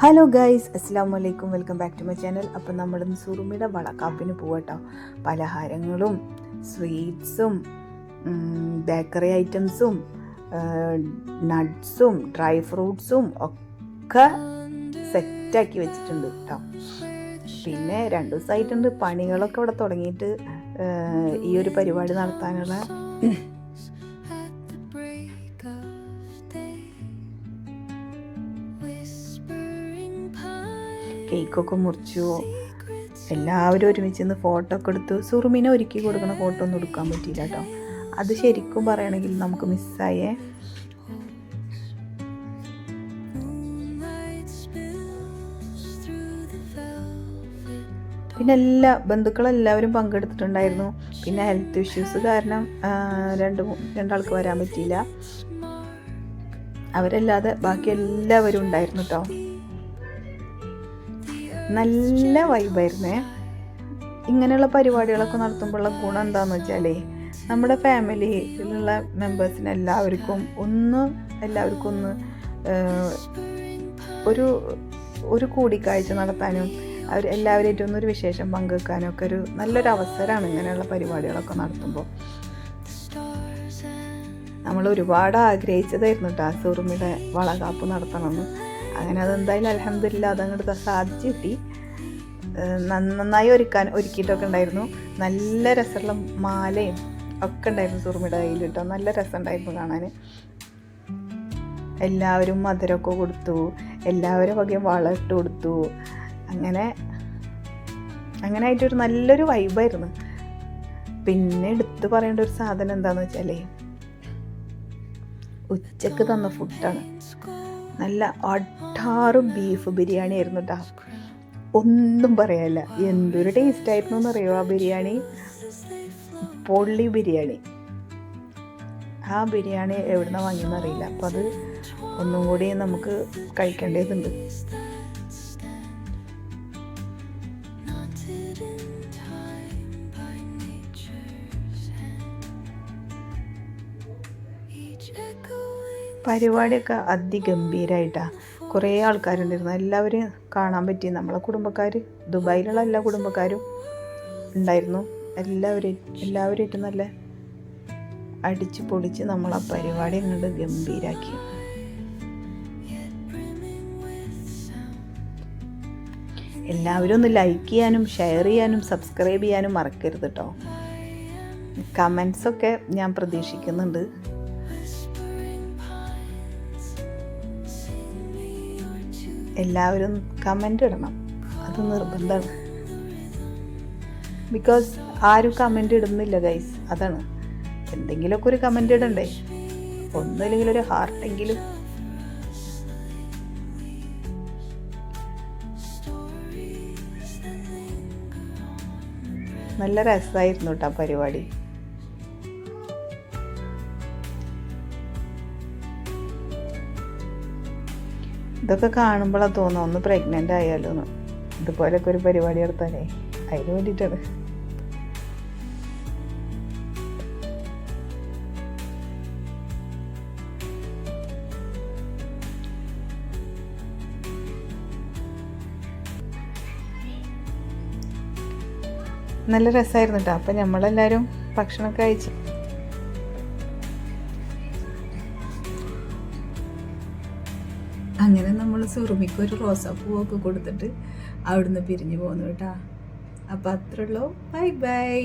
Hello guys, അസ്സാം വലൈക്കും. Welcome back to my channel. അപ്പം നമ്മളിന്ന് സുറുമിയുടെ വളക്കാപ്പിന് പോകട്ടോ. പലഹാരങ്ങളും സ്വീറ്റ്സും ബേക്കറി ഐറ്റംസും നട്ട്സും ഡ്രൈ ഫ്രൂട്ട്സും ഒക്കെ സെറ്റാക്കി വെച്ചിട്ടുണ്ട് കേട്ടോ. പിന്നെ 2 ദിവസമായിട്ടുണ്ട് പണികളൊക്കെ ഇവിടെ തുടങ്ങിയിട്ട് ഈ ഒരു പരിപാടി നടത്താനുള്ള. കേക്കൊക്കെ മുറിച്ചു, എല്ലാവരും ഒരുമിച്ച് നിന്ന് ഫോട്ടോ ഒക്കെ എടുത്തു. സുറുമിനെ ഒരുക്കി കൊടുക്കുന്ന ഫോട്ടോ ഒന്നും എടുക്കാൻ പറ്റിയില്ല കേട്ടോ. അത് ശരിക്കും പറയുകയാണെങ്കിൽ നമുക്ക് മിസ്സായേ. പിന്നെ എല്ലാ ബന്ധുക്കളെല്ലാവരും പങ്കെടുത്തിട്ടുണ്ടായിരുന്നു. പിന്നെ ഹെൽത്ത് ഇഷ്യൂസ് കാരണം രണ്ടാൾക്ക് വരാൻ പറ്റിയില്ല. അവരല്ലാതെ ബാക്കി എല്ലാവരും ഉണ്ടായിരുന്നു കേട്ടോ. നല്ല വൈബായിരുന്നേ. ഇങ്ങനെയുള്ള പരിപാടികളൊക്കെ നടത്തുമ്പോഴുള്ള ഗുണം എന്താണെന്ന് വെച്ചാൽ നമ്മുടെ ഫാമിലിയിലുള്ള മെമ്പേഴ്സിന് എല്ലാവർക്കും ഒന്ന് ഒരു കൂടിക്കാഴ്ച നടത്താനും എല്ലാവരായിട്ടും ഒന്നൊരു വിശേഷം പങ്കുവെക്കാനും ഒക്കെ ഒരു നല്ലൊരു അവസരമാണ് ഇങ്ങനെയുള്ള പരിപാടികളൊക്കെ നടത്തുമ്പോൾ. നമ്മൾ ഒരുപാട് ആഗ്രഹിച്ചതായിരുന്നു കേട്ടോ സുറുമിയുടെ വളകാപ്പ് നടത്തണമെന്ന്. അങ്ങനെ അതെന്തായാലും അൽഹംദുലില്ലാ അതങ്ങോട്ട് സാധിച്ചു കിട്ടി. നന്നായി ഒരുക്കിയിട്ടൊക്കെ ഉണ്ടായിരുന്നു. നല്ല രസമുള്ള മാലയും ഒക്കെ ഉണ്ടായിരുന്നു സുറുമിയുടെ കയ്യിൽ കേട്ടോ. നല്ല രസമുണ്ടായിരുന്നു കാണാൻ. എല്ലാവരും മധുരമൊക്കെ കൊടുത്തു, എല്ലാവരും വകയും വളം ഇട്ട് കൊടുത്തു. അങ്ങനെ ആയിട്ടൊരു നല്ലൊരു വൈബായിരുന്നു. പിന്നെ എടുത്ത് പറയേണ്ട ഒരു സാധനം എന്താണെന്ന് വെച്ചാൽ ഉച്ചക്ക് തന്ന ഫുഡാണ്. നല്ല അടാറ് ബീഫ് ബിരിയാണി ആയിരുന്നു കേട്ടോ. ഒന്നും പറയാനില്ല, എന്തൊരു ടേസ്റ്റായിരുന്നു എന്നറിയോ ആ ബിരിയാണി. പൊള്ളി ബിരിയാണി. ആ ബിരിയാണി എവിടുന്ന വാങ്ങിയെന്നറിയില്ല. അപ്പം അത് ഒന്നും കൂടി നമുക്ക് കഴിക്കേണ്ടതുണ്ട്. പരിപാടിയൊക്കെ അതിഗംഭീരമായിട്ടാണ്. കുറേ ആൾക്കാരുണ്ടായിരുന്നു. എല്ലാവരും കാണാൻ പറ്റി. നമ്മളെ കുടുംബക്കാർ, ദുബായിലുള്ള എല്ലാ കുടുംബക്കാരും ഉണ്ടായിരുന്നു. എല്ലാവരുമായിട്ട് നല്ല അടിച്ച് പൊളിച്ച് നമ്മൾ ആ പരിപാടി അങ്ങോട്ട് ഗംഭീരാക്കി. എല്ലാവരും ഒന്ന് ലൈക്ക് ചെയ്യാനും ഷെയർ ചെയ്യാനും സബ്സ്ക്രൈബ് ചെയ്യാനും മറക്കരുത് കേട്ടോ. കമൻസൊക്കെ ഞാൻ പ്രതീക്ഷിക്കുന്നുണ്ട്. എല്ലാവരും കമൻ്റ് ഇടണം, അത് നിർബന്ധമാണ്. ബിക്കോസ് ആരും കമൻ്റ് ഇടുന്നില്ല ഗൈസ്, അതാണ്. എന്തെങ്കിലുമൊക്കെ ഒരു കമൻ്റ് ഇടണ്ടേ, ഒന്നുമില്ലെങ്കിൽ ഒരു ഹാർട്ടെങ്കിലും. നല്ല രസമായിരുന്നു കേട്ടോ പരിപാടി. ഇതൊക്കെ കാണുമ്പോഴാണ് തോന്നുക ഒന്ന് പ്രഗ്നൻ്റ് ആയാലോ എന്ന്. ഇതുപോലൊക്കെ ഒരു പരിപാടി നടത്താനേ, അതിന് വേണ്ടിയിട്ടാണ്. നല്ല രസമായിരുന്നു കേട്ടോ. അപ്പം നമ്മളെല്ലാവരും ഭക്ഷണമൊക്കെ കഴിച്ചു. അങ്ങനെ നമ്മൾ സുറുമിക്ക് ഒരു റോസാപ്പൂവൊക്കെ കൊടുത്തിട്ട് അവിടുന്ന് പിരിഞ്ഞു പോന്നു കേട്ടോ. അപ്പം അത്രയുള്ളൂ. Bye bye.